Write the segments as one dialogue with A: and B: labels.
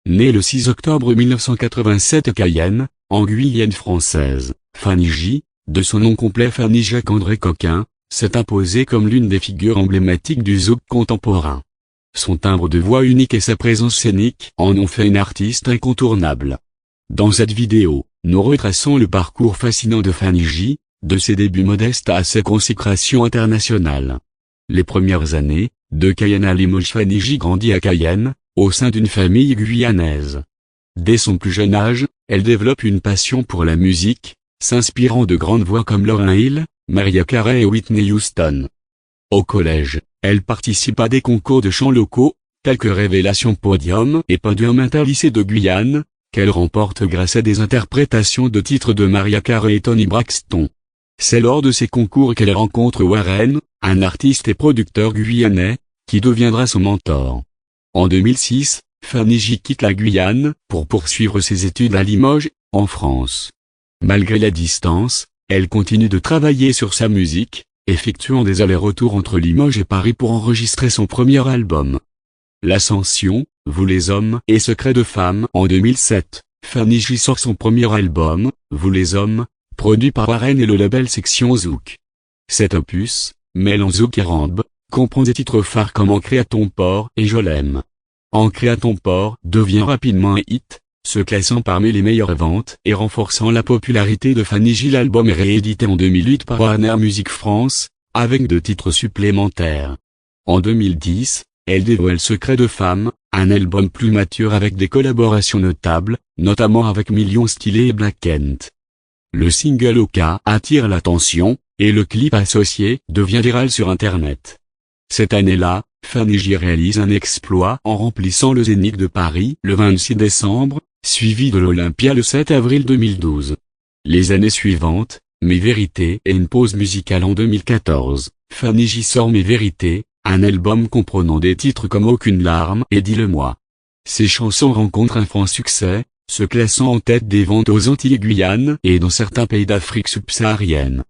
A: née le 6 octobre 1987 à Cayenne, en Guyane française. Fanny J, de son nom complet Fanny Jacques-André Coquin, s'est imposée comme l'une des figures emblématiques du zouk contemporain. Son timbre de voix unique et sa présence scénique en ont fait une artiste incontournable. Dans cette vidéo, nous retraçons le parcours fascinant de Fanny J, de ses débuts modestes à ses consécrations internationales. Les premières années, de Cayenne à Limoges. Fanny J grandit à Cayenne, au sein d'une famille guyanaise. Dès son plus jeune âge, elle développe une passion pour la musique, s'inspirant de grandes voix comme Lauryn Hill, Mariah Carey et Whitney Houston. Au collège, elle participe à des concours de chants locaux, tels que Révélation Podium et Podium Interlycée de Guyane, qu'elle remporte grâce à des interprétations de titres de Mariah Carey et Toni Braxton. C'est lors de ces concours qu'elle rencontre Warren, un artiste et producteur guyanais, qui deviendra son mentor. En 2006, Fanny J quitte la Guyane pour poursuivre ses études à Limoges, en France. Malgré la distance, elle continue de travailler sur sa musique, effectuant des allers-retours entre Limoges et Paris pour enregistrer son premier album. L'Ascension, Vous les hommes et Secrets de femmes. En 2007, Fanny J sort son premier album, Vous les hommes, produit par Warren et le label Section Zouk. Cet opus, mêlant zouk et rambe, comprend des titres phares comme Ancré à ton port et Je l'aime. Ancré à ton port devient rapidement un hit, se classant parmi les meilleures ventes et renforçant la popularité de Fanny J. L'album est réédité en 2008 par Warner Music France, avec 2 titres supplémentaires. En 2010, elle dévoile Secret de femme, un album plus mature avec des collaborations notables, notamment avec Million Stylé et Black Kent. Le single Oka attire l'attention, et le clip associé devient viral sur Internet. Cette année-là, Fanny J réalise un exploit en remplissant le Zénith de Paris le 26 décembre, suivi de l'Olympia le 7 avril 2012. Les années suivantes, Mes Vérités et une pause musicale en 2014, Fanny J sort Mes Vérités, un album comprenant des titres comme Aucune larme et Dis-le-moi. Ces chansons rencontrent un franc succès, se classant en tête des ventes aux Antilles Guyane et dans certains pays d'Afrique subsaharienne.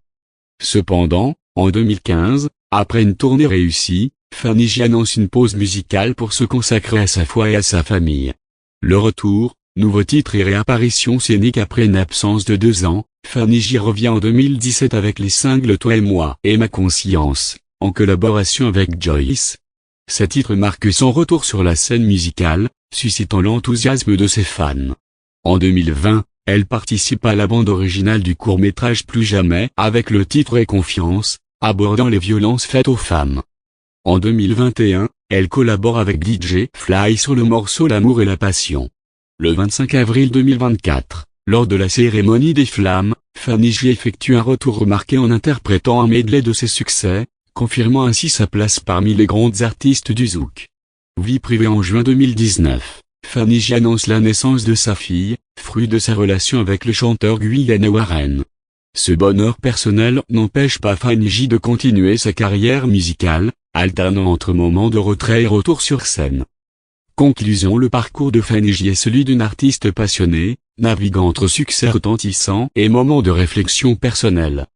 A: Cependant, en 2015, après une tournée réussie, Fanny J annonce une pause musicale pour se consacrer à sa foi et à sa famille. Le retour, nouveau titre et réapparition scénique après une absence de 2 ans, Fanny J revient en 2017 avec les singles Toi et moi et Ma conscience, en collaboration avec Joyce. Ces titres marquent son retour sur la scène musicale, suscitant l'enthousiasme de ses fans. En 2020, elle participe à la bande originale du court-métrage Plus jamais avec le titre Et confiance, abordant les violences faites aux femmes. En 2021, elle collabore avec DJ Fly sur le morceau L'amour et la passion. Le 25 avril 2024, lors de la cérémonie des flammes, Fanny J effectue un retour remarqué en interprétant un medley de ses succès, confirmant ainsi sa place parmi les grandes artistes du zouk. Vie privée. En juin 2019, Fanny J annonce la naissance de sa fille, fruit de sa relation avec le chanteur guyanais Warren. Ce bonheur personnel n'empêche pas Fanny J de continuer sa carrière musicale, alternant entre moments de retrait et retour sur scène. Conclusion. Le parcours de Fanny J est celui d'une artiste passionnée, naviguant entre succès retentissants et moments de réflexion personnelle.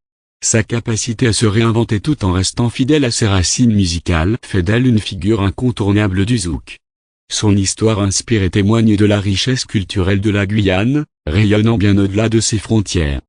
A: Sa capacité à se réinventer tout en restant fidèle à ses racines musicales fait d'elle une figure incontournable du zouk. Son histoire inspire et témoigne de la richesse culturelle de la Guyane, rayonnant bien au-delà de ses frontières.